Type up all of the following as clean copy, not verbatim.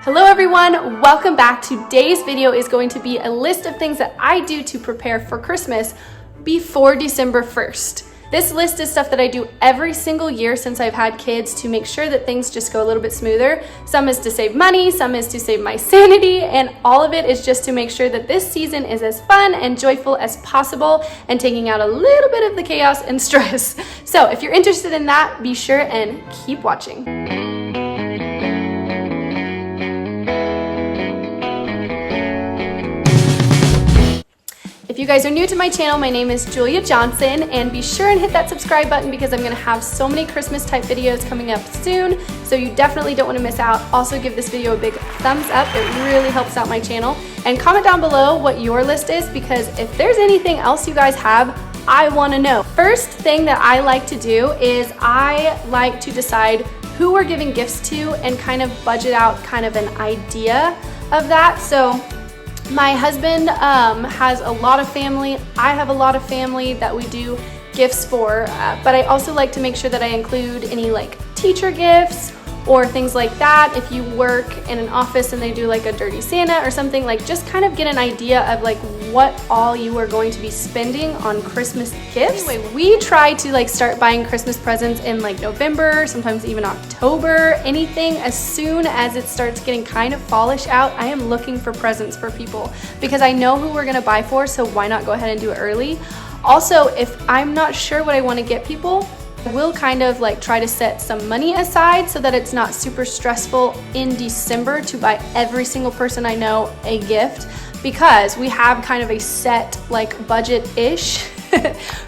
Hello everyone, welcome back. Today's video is going to be a list of things that I do to prepare for Christmas before December 1st. This list is stuff that I do every single year since I've had kids to make sure that things just go a little bit smoother. Some is to save money, some is to save my sanity, and all of it is just to make sure that this season is as fun and joyful as possible and taking out a little bit of the chaos and stress. So if you're interested in that, be sure and keep watching. If you guys are new to my channel, my name is Julia Johnson, and be sure and hit that subscribe button because I'm gonna have so many Christmas type videos coming up soon, so you definitely don't wanna miss out. Also give this video a big thumbs up, it really helps out my channel. And comment down below what your list is, because if there's anything else you guys have, I wanna know. First thing that I like to do is I like to decide who we're giving gifts to and kind of budget out kind of an idea of that. So my husband has a lot of family. I have a lot of family that we do gifts for, but I also like to make sure that I include any like teacher gifts or things like that. If you work in an office and they do like a dirty Santa or something, like just kind of get an idea of like what all you are going to be spending on Christmas gifts. Anyway, we try to like start buying Christmas presents in like November, sometimes even October, anything as soon as it starts getting kind of fallish out. I am looking for presents for people because I know who we're gonna buy for, so why not go ahead and do it early? Also, if I'm not sure what I wanna get people, we'll kind of like try to set some money aside so that it's not super stressful in December to buy every single person I know a gift, because we have kind of a set like budget-ish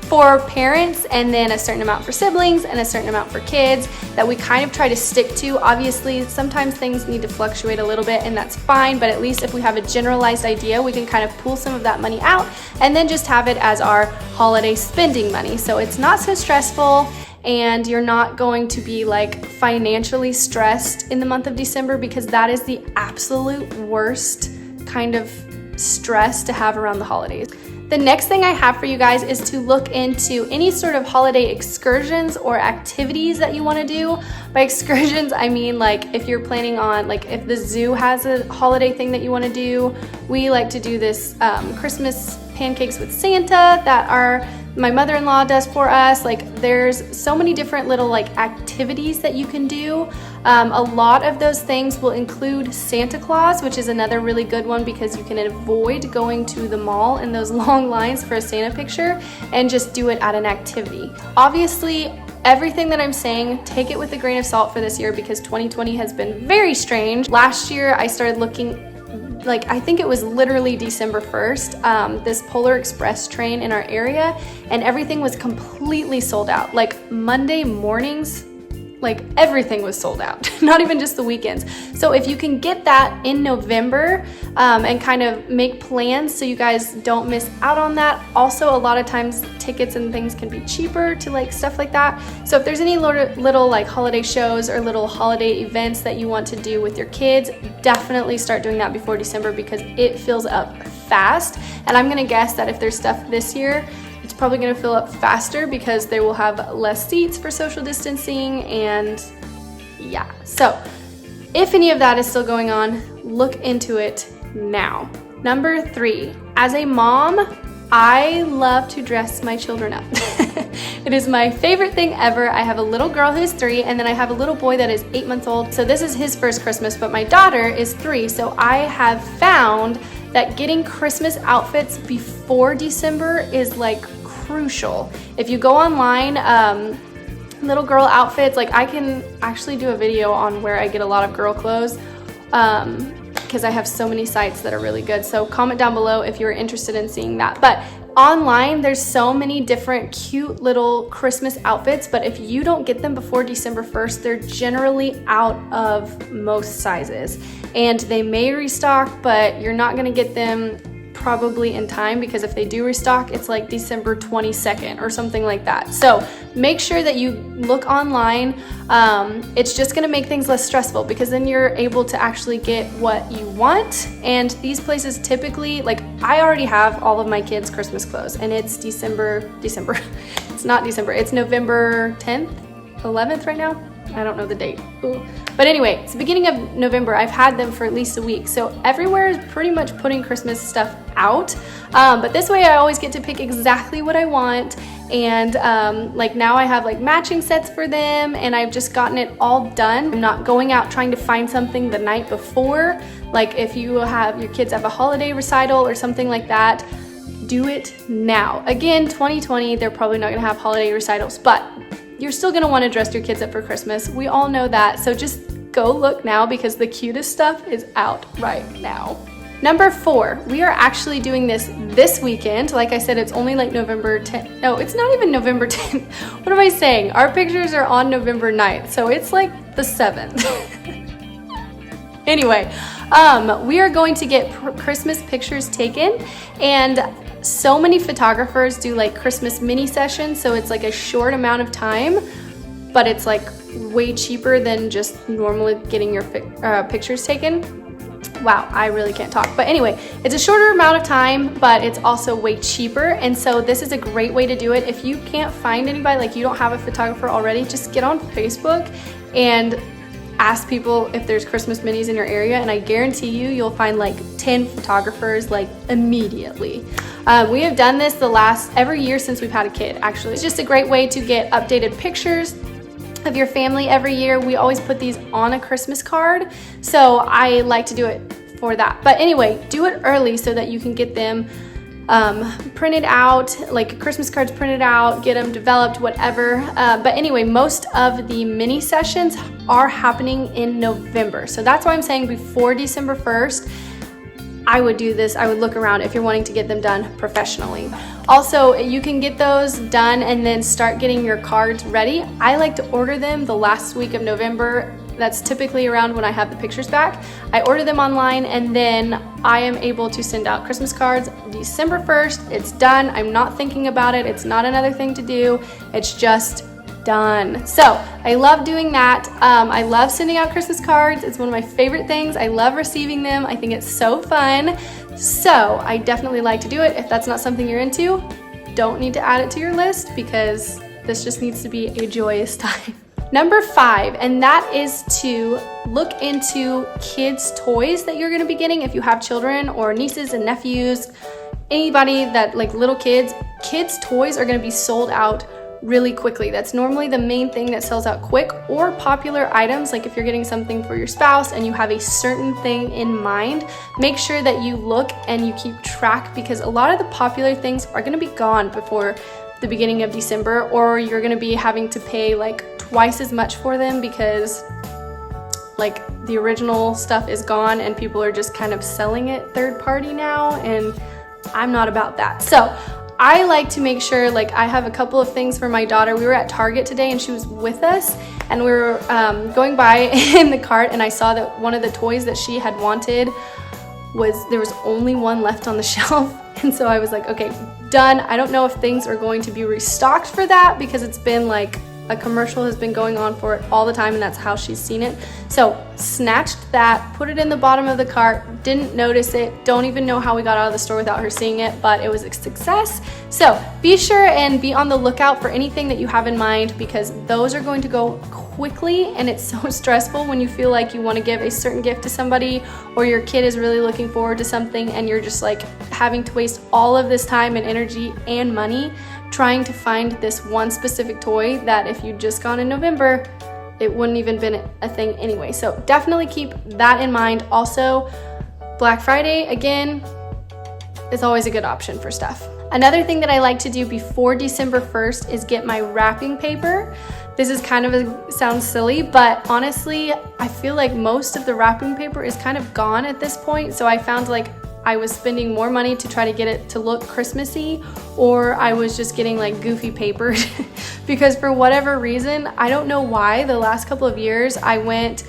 for parents and then a certain amount for siblings and a certain amount for kids that we kind of try to stick to. Obviously, sometimes things need to fluctuate a little bit and that's fine, but at least if we have a generalized idea, we can kind of pull some of that money out and then just have it as our holiday spending money. So it's not so stressful and you're not going to be like financially stressed in the month of December, because that is the absolute worst kind of stress to have around the holidays. The next thing I have for you guys is to look into any sort of holiday excursions or activities that you want to do. By excursions, I mean like if you're planning on, like if the zoo has a holiday thing that you want to do. We like to do this Christmas pancakes with Santa that my mother-in-law does for us. Like there's so many different little like activities that you can do. A lot of those things will include Santa Claus, which is another really good one because you can avoid going to the mall in those long lines for a Santa picture and just do it at an activity. Obviously, everything that I'm saying, take it with a grain of salt for this year because 2020 has been very strange. Last year, I started looking, like I think it was literally December 1st, this Polar Express train in our area, and everything was completely sold out. Like Monday mornings, like everything was sold out, not even just the weekends. So if you can get that in November and kind of make plans so you guys don't miss out on that. Also, a lot of times tickets and things can be cheaper to like stuff like that. So if there's any little like holiday shows or little holiday events that you want to do with your kids, definitely start doing that before December because it fills up fast. And I'm gonna guess that if there's stuff this year, it's probably gonna fill up faster because they will have less seats for social distancing, and yeah. So if any of that is still going on, look into it now. Number 3, as a mom, I love to dress my children up. It is my favorite thing ever. I have a little girl who's 3, and then I have a little boy that is 8 months old. So this is his first Christmas, but my daughter is 3. So I have found that getting Christmas outfits before December is like crucial. If you go online, little girl outfits, like I can actually do a video on where I get a lot of girl clothes because I have so many sites that are really good. So comment down below if you're interested in seeing that. But online, there's so many different cute little Christmas outfits, but if you don't get them before December 1st, they're generally out of most sizes. And they may restock, but you're not gonna get them probably in time, because if they do restock, it's like December 22nd or something like that. So make sure that you look online. It's just gonna make things less stressful because then you're able to actually get what you want. And these places typically, like I already have all of my kids' Christmas clothes and it's December, it's not December, it's November 10th, 11th right now. I don't know the date. Ooh. But anyway, it's the beginning of November. I've had them for at least a week. So everywhere is pretty much putting Christmas stuff out. But this way I always get to pick exactly what I want. And like now I have like matching sets for them, and I've just gotten it all done. I'm not going out trying to find something the night before. Like if you have your kids have a holiday recital or something like that, do it now. Again, 2020, they're probably not gonna have holiday recitals, but you're still gonna wanna dress your kids up for Christmas. We all know that, so just go look now because the cutest stuff is out right now. Number 4, we are actually doing this weekend. Like I said, it's only like November 10th. No, it's not even November 10th. What am I saying? Our pictures are on November 9th, so it's like the 7th. Anyway, we are going to get Christmas pictures taken, and so many photographers do like Christmas mini sessions, so it's like a short amount of time, but it's like way cheaper than just normally getting your pictures taken. Wow, I really can't talk. But anyway, it's a shorter amount of time, but it's also way cheaper. And so this is a great way to do it. If you can't find anybody, like you don't have a photographer already, just get on Facebook and ask people if there's Christmas minis in your area. And I guarantee you'll find like 10 photographers like immediately. We have done this every year since we've had a kid, actually. It's just a great way to get updated pictures of your family every year. We always put these on a Christmas card, so I like to do it for that. But anyway, do it early so that you can get them printed out, like Christmas cards printed out, get them developed, whatever. But anyway, most of the mini sessions are happening in November, so that's why I'm saying before December 1st, I would do this. I would look around if you're wanting to get them done professionally. Also, you can get those done and then start getting your cards ready. I like to order them the last week of November. That's typically around when I have the pictures back. I order them online, and then I am able to send out Christmas cards December 1st. It's done. I'm not thinking about it. It's not another thing to do. It's just done. So I love doing that. I love sending out Christmas cards. It's one of my favorite things. I love receiving them. I think it's so fun. So I definitely like to do it. If that's not something you're into, don't need to add it to your list because this just needs to be a joyous time. Number 5, and that is to look into kids' toys that you're gonna be getting if you have children or nieces and nephews, anybody that like little kids toys are gonna be sold out really quickly. That's normally the main thing that sells out quick, or popular items. Like if you're getting something for your spouse and you have a certain thing in mind, make sure that you look and you keep track, because a lot of the popular things are going to be gone before the beginning of December, or you're going to be having to pay like twice as much for them because like the original stuff is gone and people are just kind of selling it third party now, and I'm not about that. So I like to make sure, like I have a couple of things for my daughter. We were at Target today and she was with us, and we were going by in the cart, and I saw that one of the toys that she had wanted there was only one left on the shelf. And so I was like, okay, done. I don't know if things are going to be restocked for that because it's been like a commercial has been going on for it all the time, and that's how she's seen it. So snatched that, put it in the bottom of the cart, didn't notice it, don't even know how we got out of the store without her seeing it, but it was a success. So be sure and be on the lookout for anything that you have in mind, because those are going to go quickly, and it's so stressful when you feel like you want to give a certain gift to somebody, or your kid is really looking forward to something and you're just like having to waste all of this time and energy and money trying to find this one specific toy that if you'd just gone in November, it wouldn't even been a thing anyway. So definitely keep that in mind. Also, Black Friday, again, is always a good option for stuff. Another thing that I like to do before December 1st is get my wrapping paper. This is kind of sounds silly, but honestly, I feel like most of the wrapping paper is kind of gone at this point. So I found like I was spending more money to try to get it to look Christmassy, or I was just getting like goofy paper because for whatever reason, I don't know why, the last couple of years I went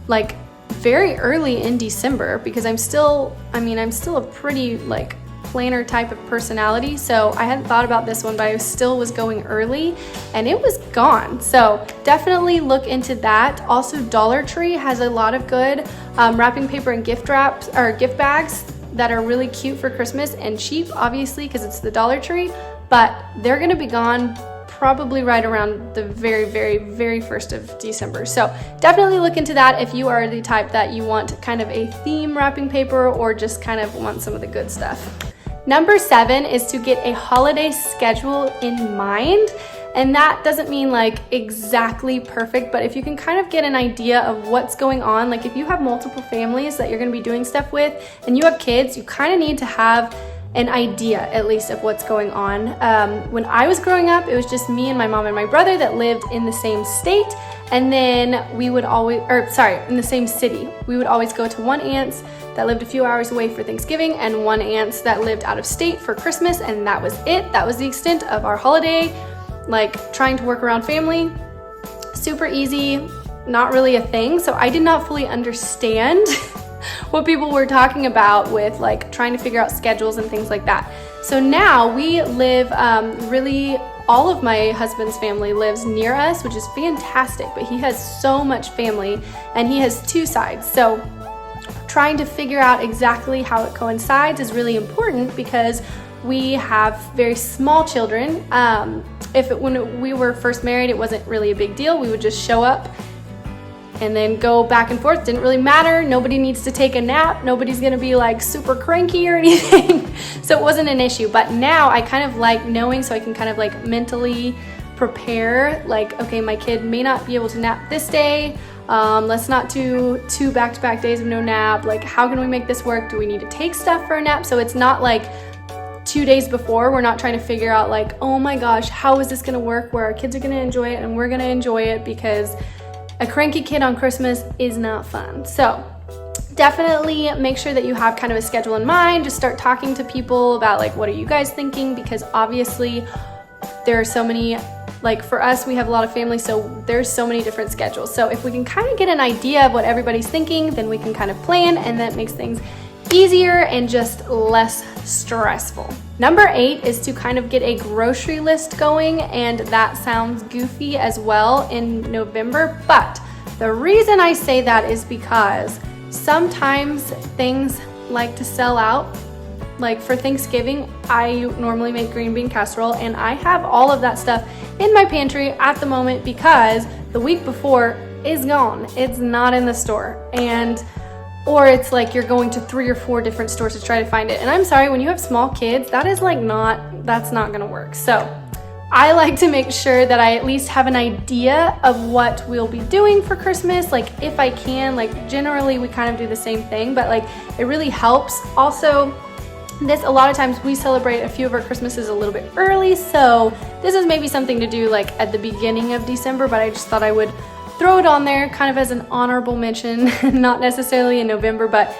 like very early in December, because I'm still a pretty like planner type of personality, so I hadn't thought about this one, but I still was going early and it was gone. So definitely look into that. Also, Dollar Tree has a lot of good wrapping paper and gift wraps or gift bags that are really cute for Christmas and cheap, obviously, because it's the Dollar Tree, but they're gonna be gone probably right around the very, very, very 1st of December. So definitely look into that if you are the type that you want kind of a theme wrapping paper or just kind of want some of the good stuff. Number 7 is to get a holiday schedule in mind. And that doesn't mean like exactly perfect, but if you can kind of get an idea of what's going on, like if you have multiple families that you're gonna be doing stuff with and you have kids, you kind of need to have an idea at least of what's going on. When I was growing up, it was just me and my mom and my brother that lived in the same state. And then we would always, in the same city. We would always go to one aunt's that lived a few hours away for Thanksgiving and one aunt's that lived out of state for Christmas, and that was it. That was the extent of our holiday. Like trying to work around family, super easy, not really a thing. So I did not fully understand what people were talking about with like trying to figure out schedules and things like that. So now we live, really all of my husband's family lives near us, which is fantastic, but he has so much family and he has 2 sides. So trying to figure out exactly how it coincides is really important because we have very small children. When we were first married, it wasn't really a big deal. We would just show up and then go back and forth. Didn't really matter. Nobody needs to take a nap. Nobody's gonna be like super cranky or anything. So it wasn't an issue. But now I kind of like knowing, so I can kind of like mentally prepare, like, okay, my kid may not be able to nap this day. Let's not do 2 back-to-back days of no nap. Like, how can we make this work? Do we need to take stuff for a nap? So it's not like 2 days before, we're not trying to figure out like, oh my gosh, how is this gonna work where our kids are gonna enjoy it and we're gonna enjoy it, because a cranky kid on Christmas is not fun. So definitely make sure that you have kind of a schedule in mind. Just start talking to people about like, what are you guys thinking? Because obviously there are so many, like for us, we have a lot of family, so there's so many different schedules. So if we can kind of get an idea of what everybody's thinking, then we can kind of plan, and that makes things easier and just less stressful. Number 8 is to kind of get a grocery list going, and that sounds goofy as well in November, but the reason I say that is because sometimes things like to sell out. Like for Thanksgiving, I normally make green bean casserole, and I have all of that stuff in my pantry at the moment because the week before is gone. It's not in the store, or it's like you're going to 3 or 4 different stores to try to find it. And I'm sorry, when you have small kids, that's not gonna work. So I like to make sure that I at least have an idea of what we'll be doing for Christmas. Like if I can, like generally we kind of do the same thing, but like it really helps. Also, a lot of times we celebrate a few of our Christmases a little bit early, so this is maybe something to do like at the beginning of December, but I just thought I would throw it on there kind of as an honorable mention, not necessarily in November, but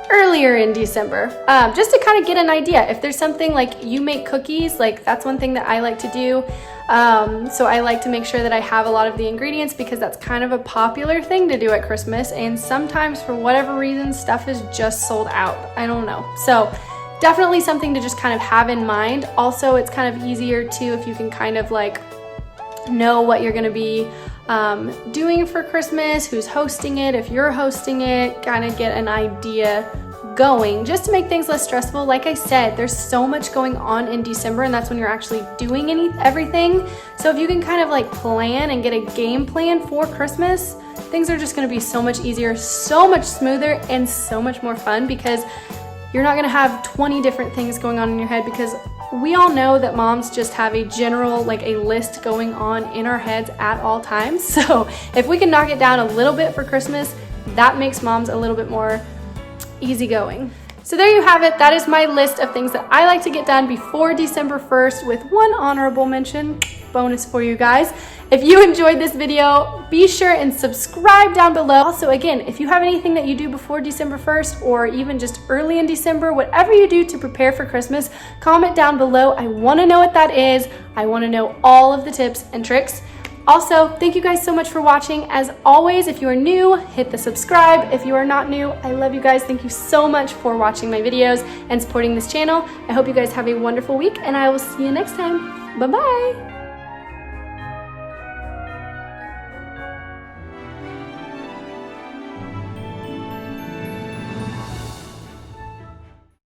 earlier in December, just to kind of get an idea. If there's something like you make cookies, like that's one thing that I like to do. So I like to make sure that I have a lot of the ingredients because that's kind of a popular thing to do at Christmas, and sometimes for whatever reason, stuff is just sold out. I don't know. So definitely something to just kind of have in mind. Also, it's kind of easier too if you can kind of like know what you're gonna be doing for Christmas, who's hosting it, if you're hosting it, kind of get an idea going just to make things less stressful. Like I said, there's so much going on in December, and that's when you're actually doing everything. So if you can kind of like plan and get a game plan for Christmas, things are just going to be so much easier, so much smoother, and so much more fun because you're not going to have 20 different things going on in your head, because we all know that moms just have a general, like a list going on in our heads at all times. So if we can knock it down a little bit for Christmas, that makes moms a little bit more easygoing. So there you have it. That is my list of things that I like to get done before December 1st, with one honorable mention bonus for you guys. If you enjoyed this video, be sure and subscribe down below. Also, again, if you have anything that you do before December 1st or even just early in December, whatever you do to prepare for Christmas, comment down below. I want to know what that is. I want to know all of the tips and tricks. Also, thank you guys so much for watching. As always, if you are new, hit the subscribe. If you are not new, I love you guys. Thank you so much for watching my videos and supporting this channel. I hope you guys have a wonderful week, and I will see you next time. Bye-bye.